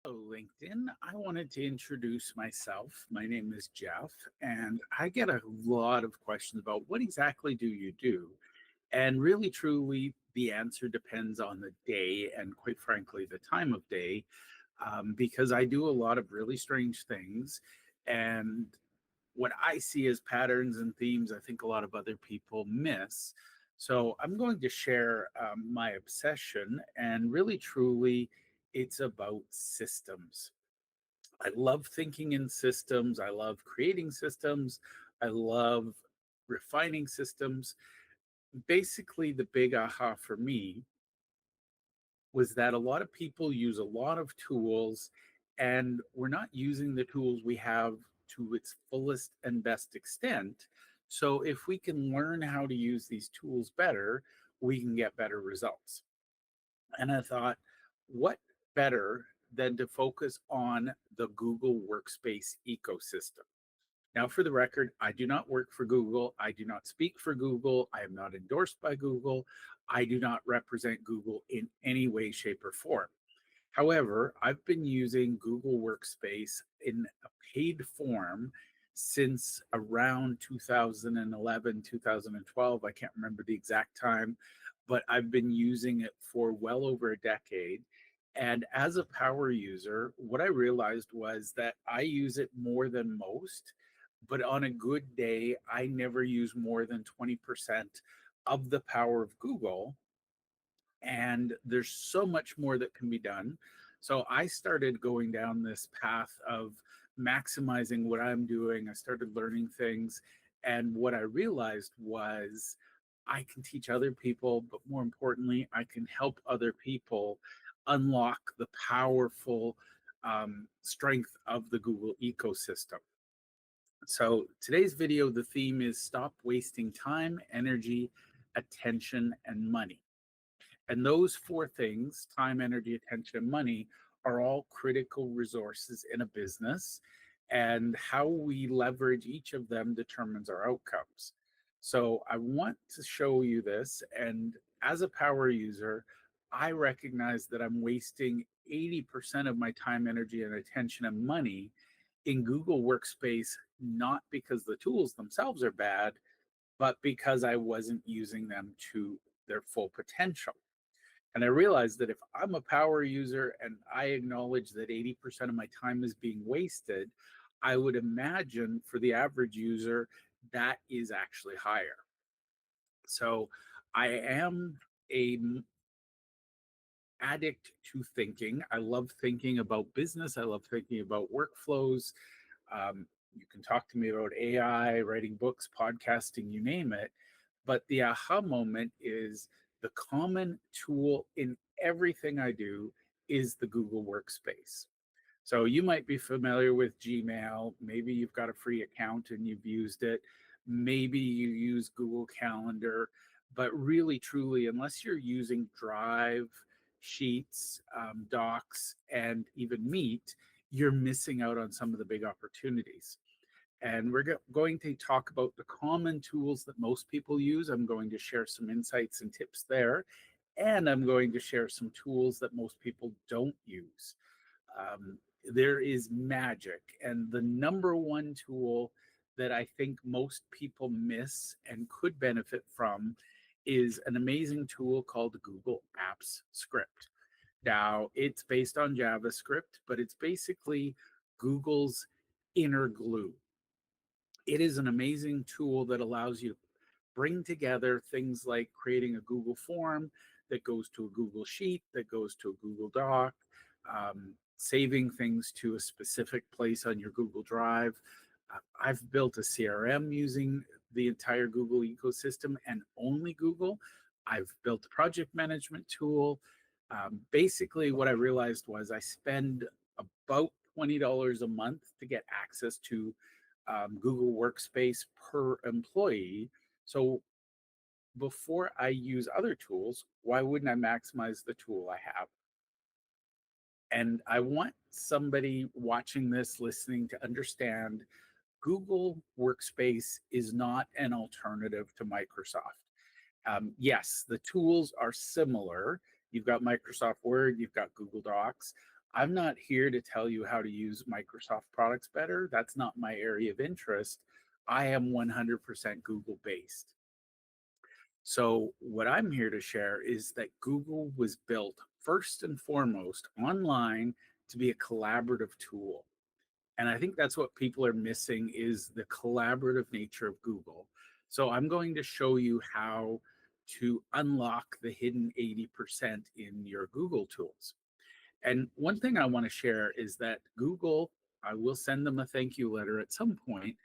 Hello, LinkedIn. I wanted to introduce myself. My name is Jeff, and I get a lot of questions about what exactly do you do? And really, truly, the answer depends on the day and, quite frankly, the time of day, because I do a lot of really strange things. And what I see as patterns and themes, I think a lot of other people miss. So I'm going to share my obsession, and really, truly, it's about systems. I love thinking in systems. I love creating systems. I love refining systems. Basically, the big aha for me was that a lot of people use a lot of tools and we're not using the tools we have to its fullest and best extent. So, if we can learn how to use these tools better, we can get better results. And I thought, what better than to focus on the Google Workspace ecosystem? Now, for the record, I do not work for Google. I do not speak for Google. I am not endorsed by Google. I do not represent Google in any way, shape, or form. However, I've been using Google Workspace in a paid form since around 2011, 2012. I can't remember the exact time, but I've been using it for well over a decade. And as a power user, what I realized was that I use it more than most, but on a good day, I never use more than 20% of the power of Google, and there's so much more that can be done. So I started going down this path of maximizing what I'm doing. I started learning things, and what I realized was I can teach other people, but more importantly, I can help other people unlock the powerful strength of the Google ecosystem. So today's video, the theme is stop wasting time, energy, attention, and money. And those four things, time, energy, attention, and money, are all critical resources in a business. And how we leverage each of them determines our outcomes. So I want to show you this. And as a power user, I recognize that I'm wasting 80% of my time, energy, and attention and money in Google Workspace, not because the tools themselves are bad, but because I wasn't using them to their full potential. And I realized that if I'm a power user and I acknowledge that 80% of my time is being wasted, I would imagine for the average user, that is actually higher. So I am a addict to thinking. I love thinking about business. I love thinking about workflows. You can talk to me about AI, writing books, podcasting, you name it. But the aha moment is the common tool in everything I do is the Google Workspace. So you might be familiar with Gmail. Maybe you've got a free account and you've used it. Maybe you use Google Calendar. But really, truly, unless you're using Drive, Sheets, Docs, and even Meet, you're missing out on some of the big opportunities. And we're going to talk about the common tools that most people use. I'm going to share some insights and tips there. And I'm going to share some tools that most people don't use. There is magic. And the number one tool that I think most people miss and could benefit from is an amazing tool called Google Apps Script. Now, it's based on JavaScript, but it's basically Google's inner glue. It is an amazing tool that allows you to bring together things like creating a Google form that goes to a Google Sheet, that goes to a Google Doc, saving things to a specific place on your Google Drive. I've built a CRM using the entire Google ecosystem and only Google. I've built a project management tool. Basically, what I realized was I spend about $20 a month to get access to Google Workspace per employee. So before I use other tools, why wouldn't I maximize the tool I have? And I want somebody watching this, listening to understand Google Workspace is not an alternative to Microsoft. Yes, the tools are similar. You've got Microsoft Word, you've got Google Docs. I'm not here to tell you how to use Microsoft products better. That's not my area of interest. I am 100% Google based. So, what I'm here to share is that Google was built first and foremost online to be a collaborative tool. And I think that's what people are missing is the collaborative nature of Google. So, I'm going to show you how to unlock the hidden 80% in your Google tools. And one thing I want to share is that Google, I will send them a thank you letter at some point.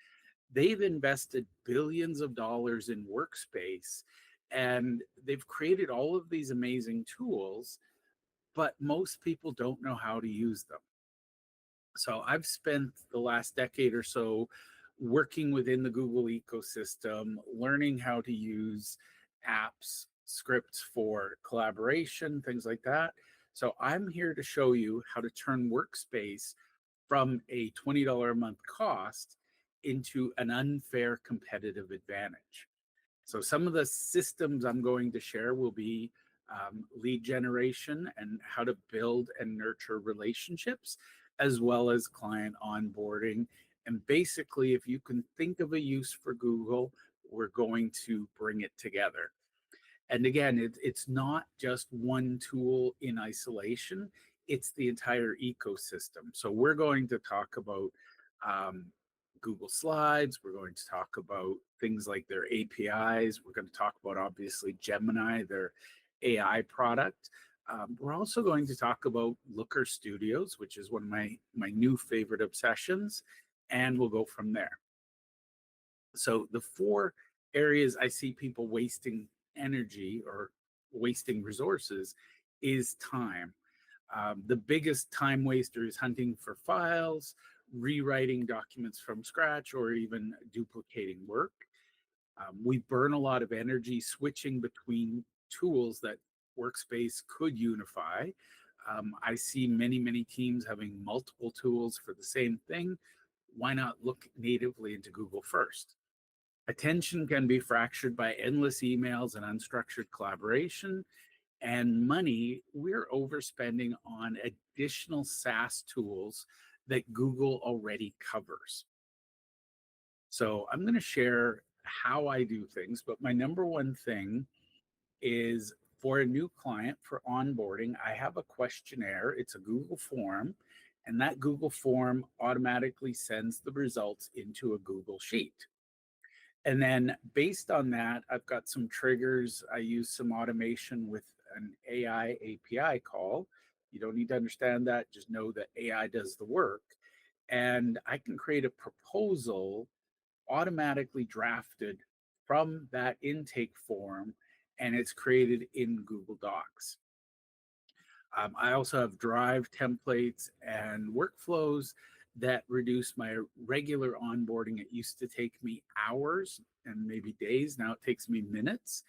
They've invested billions of dollars in workspace and they've created all of these amazing tools, but most people don't know how to use them. So I've spent the last decade or so working within the Google ecosystem, learning how to use apps, scripts for collaboration, things like that. So I'm here to show you how to turn Workspace from a $20 a month cost into an unfair competitive advantage. So some of the systems I'm going to share will be lead generation and how to build and nurture relationships, as well as client onboarding. And basically, if you can think of a use for Google, we're going to bring it together. And again, it's not just one tool in isolation, it's the entire ecosystem. So we're going to talk about um, Google Slides, we're going to talk about things like their APIs, we're going to talk about obviously Gemini, their AI product. We're also going to talk about Looker Studios, which is one of my new favorite obsessions, and we'll go from there. So the four areas I see people wasting energy or wasting resources is time. The biggest time waster is hunting for files, rewriting documents from scratch, or even duplicating work. We burn a lot of energy switching between tools that Workspace could unify. I see many teams having multiple tools for the same thing. Why not look natively into Google first? Attention can be fractured by endless emails and unstructured collaboration. And money, we're overspending on additional SaaS tools that Google already covers. So I'm going to share how I do things, but my number one thing is for a new client for onboarding, I have a questionnaire. It's a Google form, and that Google form automatically sends the results into a Google Sheet. And then based on that, I've got some triggers. I use some automation with an AI API call. You don't need to understand that, just know that AI does the work. And I can create a proposal automatically drafted from that intake form, and it's created in Google Docs. I also have Drive templates and workflows that reduce my regular onboarding. It used to take me hours and maybe days. Now it takes me minutes.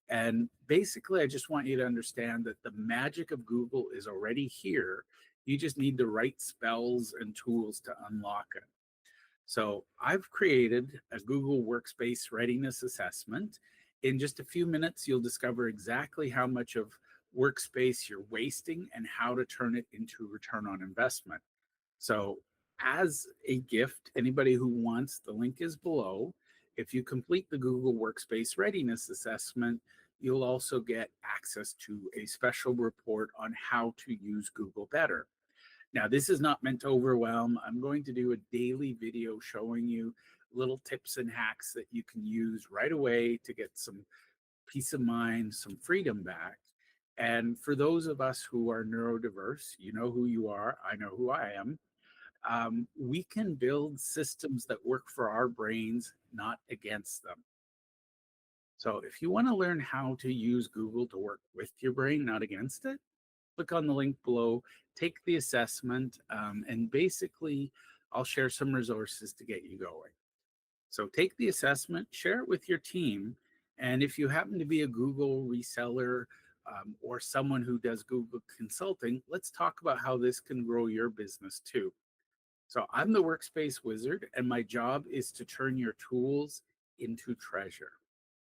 And basically, I just want you to understand that the magic of Google is already here. You just need the right spells and tools to unlock it. So I've created a Google Workspace Readiness Assessment. In just a few minutes, you'll discover exactly how much of workspace you're wasting and how to turn it into return on investment. So as a gift, anybody who wants, the link is below. If you complete the Google Workspace Readiness Assessment, you'll also get access to a special report on how to use Google better. Now, this is not meant to overwhelm. I'm going to do a daily video showing you little tips and hacks that you can use right away to get some peace of mind, some freedom back. And for those of us who are neurodiverse, you know who you are, I know who I am. We can build systems that work for our brains, not against them. So if you want to learn how to use Google to work with your brain, not against it, click on the link below, take the assessment, and basically I'll share some resources to get you going. So take the assessment, share it with your team, and if you happen to be a Google reseller or someone who does Google consulting, let's talk about how this can grow your business too. So I'm the Workspace Wizard, and my job is to turn your tools into treasure.